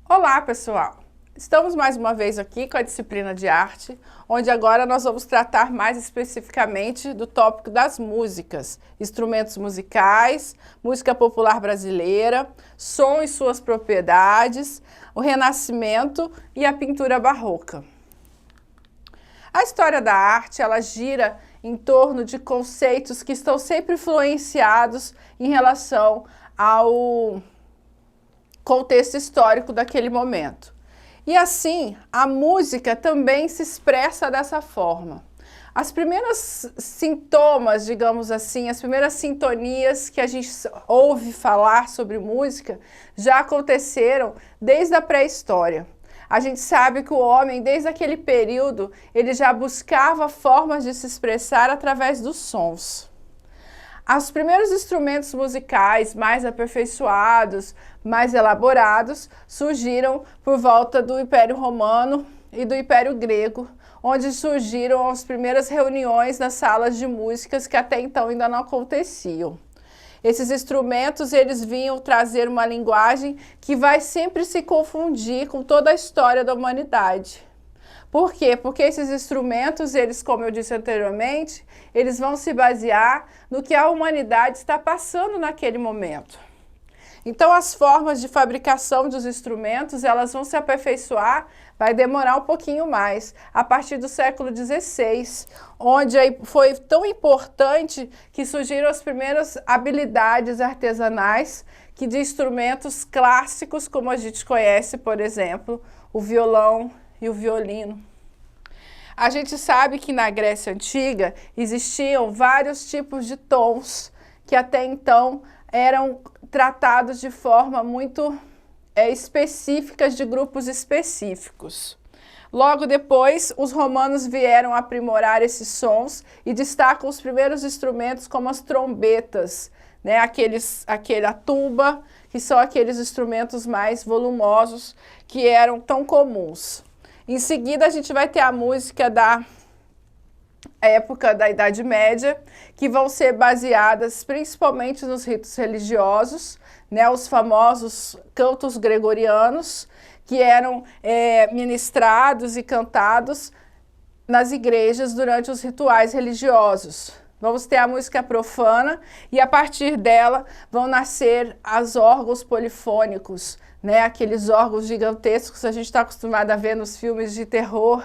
Olá, pessoal! Estamos mais uma vez aqui com a disciplina de arte, onde agora nós vamos tratar mais especificamente do tópico das músicas, instrumentos musicais, música popular brasileira, som e suas propriedades, o Renascimento e a pintura barroca. A história da arte, ela gira em torno de conceitos que estão sempre influenciados em relação ao contexto histórico daquele momento. E assim, a música também se expressa dessa forma. As primeiras sintomas, digamos assim, as primeiras sintonias que a gente ouve falar sobre música já aconteceram desde a pré-história. A gente sabe que o homem, desde aquele período, ele já buscava formas de se expressar através dos sons. Os primeiros instrumentos musicais mais aperfeiçoados, mais elaborados, surgiram por volta do Império Romano e do Império Grego, onde surgiram as primeiras reuniões nas salas de músicas que até então ainda não aconteciam. Esses instrumentos, eles vinham trazer uma linguagem que vai sempre se confundir com toda a história da humanidade. Por quê? Porque esses instrumentos, eles, como eu disse anteriormente, eles vão se basear no que a humanidade está passando naquele momento. Então, as formas de fabricação dos instrumentos, elas vão se aperfeiçoar, vai demorar um pouquinho mais, a partir do século XVI, onde foi tão importante que surgiram as primeiras habilidades artesanais de instrumentos clássicos, como a gente conhece, por exemplo, o violão e o violino. A gente sabe que na Grécia Antiga existiam vários tipos de tons que até então eram tratados de forma muito específicas de grupos específicos. Logo depois, os romanos vieram aprimorar esses sons e destacam os primeiros instrumentos como as trombetas, né? A tuba, que são aqueles instrumentos mais volumosos que eram tão comuns. Em seguida, a gente vai ter a música da época da Idade Média, que vão ser baseadas principalmente nos ritos religiosos, né, os famosos cantos gregorianos, que eram ministrados e cantados nas igrejas durante os rituais religiosos. Vamos ter a música profana e, a partir dela, vão nascer os órgãos polifônicos, né, aqueles órgãos gigantescos que a gente está acostumado a ver nos filmes de terror,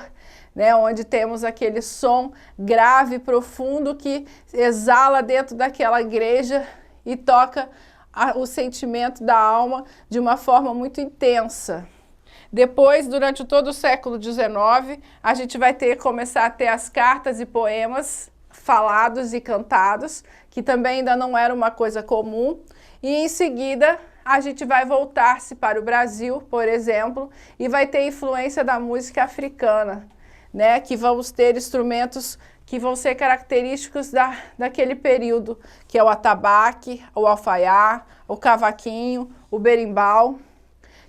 né, onde temos aquele som grave, profundo, que exala dentro daquela igreja e toca o sentimento da alma de uma forma muito intensa. Depois, durante todo o século XIX, a gente vai começar a ter as cartas e poemas falados e cantados, que também ainda não era uma coisa comum, e em seguida a gente vai voltar-se para o Brasil, por exemplo, e vai ter influência da música africana, né, que vamos ter instrumentos que vão ser característicos daquele período, que é o atabaque, o alfaiá, o cavaquinho, o berimbau,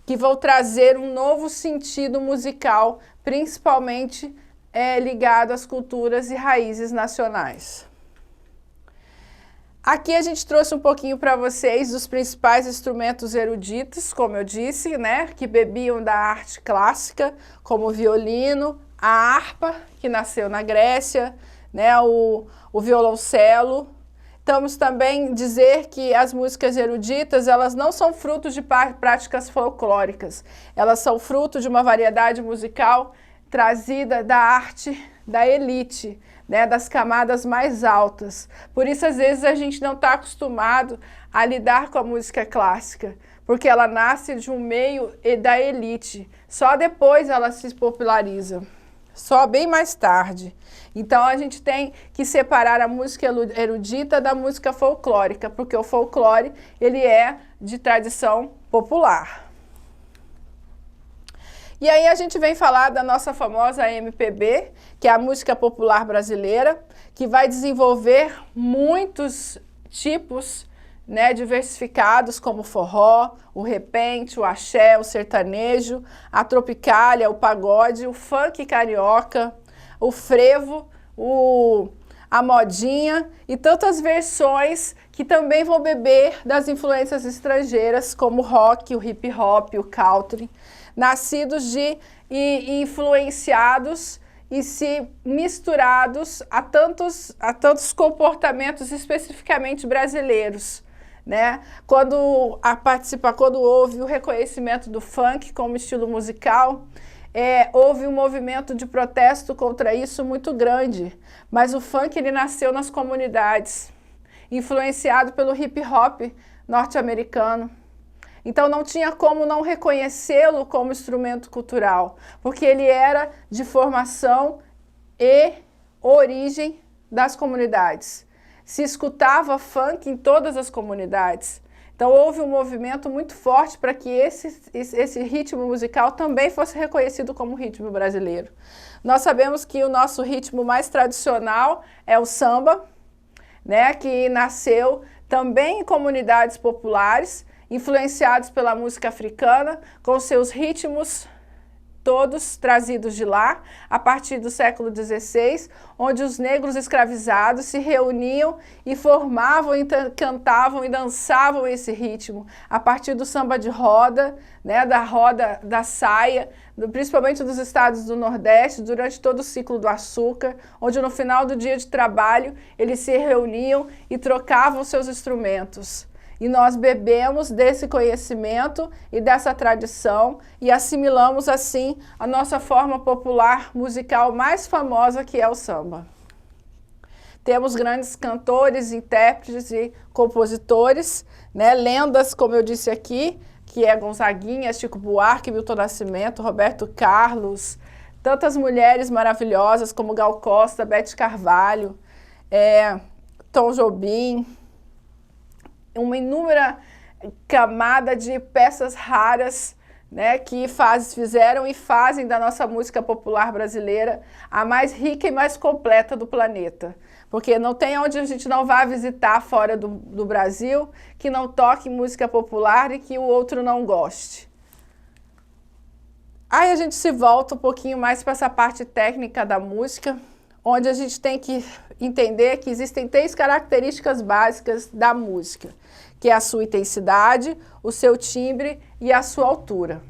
que vão trazer um novo sentido musical, principalmente ligado às culturas e raízes nacionais. Aqui a gente trouxe um pouquinho para vocês dos principais instrumentos eruditos, como eu disse, né, que bebiam da arte clássica, como o violino, a harpa, que nasceu na Grécia, né, o violoncelo. Estamos também dizer que as músicas eruditas, elas não são frutos de práticas folclóricas, elas são fruto de uma variedade musical trazida da arte da elite, né, das camadas mais altas. Por isso, às vezes, a gente não está acostumado a lidar com a música clássica, porque ela nasce de um meio da elite. Só depois ela se populariza, só bem mais tarde. Então, a gente tem que separar a música erudita da música folclórica, porque o folclore, ele é de tradição popular. E aí a gente vem falar da nossa famosa MPB, que é a música popular brasileira, que vai desenvolver muitos tipos né, diversificados como o forró, o repente, o axé, o sertanejo, a tropicália, o pagode, o funk carioca, o frevo, a modinha e tantas versões que também vão beber das influências estrangeiras como o rock, o hip hop, o country, nascidos e influenciados e se misturados a tantos comportamentos especificamente brasileiros, né? Quando houve o reconhecimento do funk como estilo musical, houve um movimento de protesto contra isso muito grande, mas o funk ele nasceu nas comunidades, influenciado pelo hip hop norte-americano. Então não tinha como não reconhecê-lo como instrumento cultural, porque ele era de formação e origem das comunidades. Se escutava funk em todas as comunidades. Então houve um movimento muito forte para que esse ritmo musical também fosse reconhecido como ritmo brasileiro. Nós sabemos que o nosso ritmo mais tradicional é o samba, né, que nasceu também em comunidades populares, influenciados pela música africana, com seus ritmos todos trazidos de lá, a partir do século XVI, onde os negros escravizados se reuniam e formavam, cantavam e dançavam esse ritmo, a partir do samba de roda, né, da roda da saia, principalmente dos estados do Nordeste, durante todo o ciclo do açúcar, onde no final do dia de trabalho eles se reuniam e trocavam seus instrumentos. E nós bebemos desse conhecimento e dessa tradição e assimilamos assim a nossa forma popular musical mais famosa, que é o samba. Temos grandes cantores, intérpretes e compositores, né? Lendas, como eu disse aqui, que é Gonzaguinha, Chico Buarque, Milton Nascimento, Roberto Carlos, tantas mulheres maravilhosas como Gal Costa, Beth Carvalho, Tom Jobim, uma inúmera camada de peças raras, né, que fizeram e fazem da nossa música popular brasileira a mais rica e mais completa do planeta. Porque não tem onde a gente não vá visitar fora do Brasil que não toque música popular e que o outro não goste. Aí a gente se volta um pouquinho mais para essa parte técnica da música, onde a gente tem que entender que existem 3 características básicas da música, que é a sua intensidade, o seu timbre e a sua altura.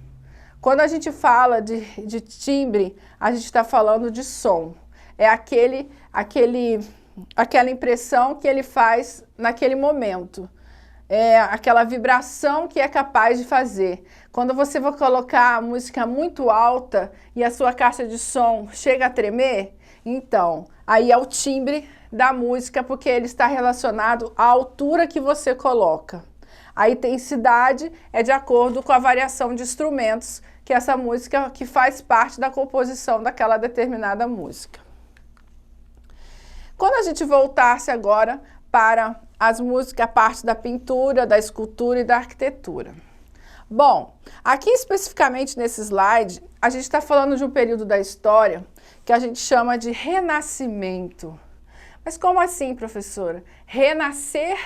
Quando a gente fala de timbre, a gente está falando de som. É aquela impressão que ele faz naquele momento. É aquela vibração que é capaz de fazer. Quando você vai colocar a música muito alta e a sua caixa de som chega a tremer, então, aí é o timbre da música, porque ele está relacionado à altura que você coloca. A intensidade é de acordo com a variação de instrumentos que essa música, que faz parte da composição daquela determinada música. Quando a gente voltasse agora para as músicas, a parte da pintura, da escultura e da arquitetura. Bom, aqui especificamente nesse slide, a gente está falando de um período da história que a gente chama de Renascimento. Mas como assim, professora? Renascer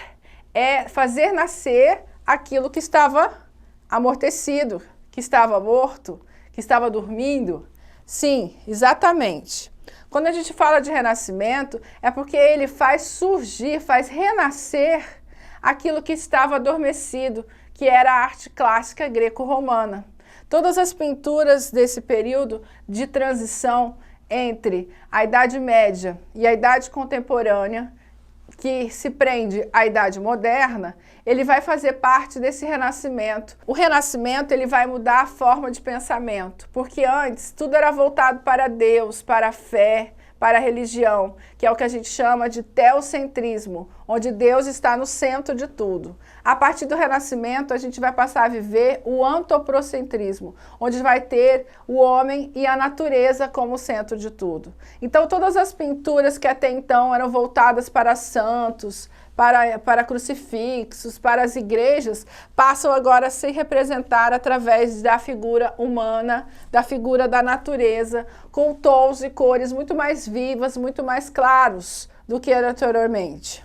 é fazer nascer aquilo que estava amortecido, que estava morto, que estava dormindo. Sim, exatamente. Quando a gente fala de renascimento, é porque ele faz surgir, faz renascer aquilo que estava adormecido, que era a arte clássica greco-romana. Todas as pinturas desse período de transição entre a Idade Média e a Idade Contemporânea, que se prende à Idade Moderna, ele vai fazer parte desse renascimento. O renascimento ele vai mudar a forma de pensamento, porque antes tudo era voltado para Deus, para a fé, para a religião, que é o que a gente chama de teocentrismo, onde Deus está no centro de tudo. A partir do Renascimento, a gente vai passar a viver o antropocentrismo, onde vai ter o homem e a natureza como centro de tudo. Então, todas as pinturas que até então eram voltadas para santos, para crucifixos, para as igrejas, passam agora a se representar através da figura humana, da figura da natureza, com tons e cores muito mais vivas, muito mais claros do que era anteriormente.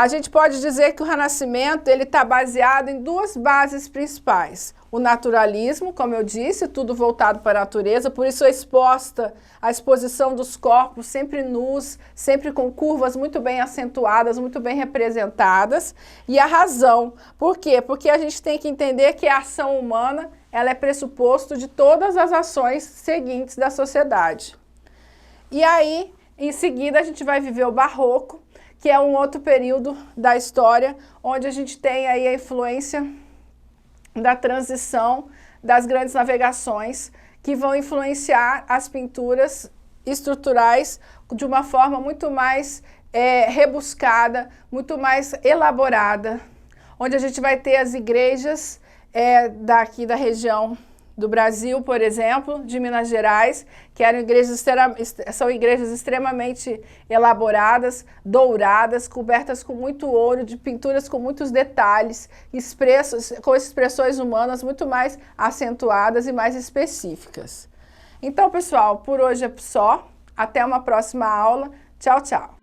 A gente pode dizer que o Renascimento ele está baseado em duas bases principais. O naturalismo, como eu disse, tudo voltado para a natureza, por isso a exposição dos corpos sempre nus, sempre com curvas muito bem acentuadas, muito bem representadas. E a razão, por quê? Porque a gente tem que entender que a ação humana ela é pressuposto de todas as ações seguintes da sociedade. E aí, em seguida, a gente vai viver o Barroco, que é um outro período da história, onde a gente tem aí a influência da transição das grandes navegações, que vão influenciar as pinturas estruturais de uma forma muito mais rebuscada, muito mais elaborada, onde a gente vai ter as igrejas daqui da região do Brasil, por exemplo, de Minas Gerais, que são igrejas extremamente elaboradas, douradas, cobertas com muito ouro, de pinturas com muitos detalhes, com expressões humanas muito mais acentuadas e mais específicas. Então, pessoal, por hoje é só. Até uma próxima aula. Tchau, tchau!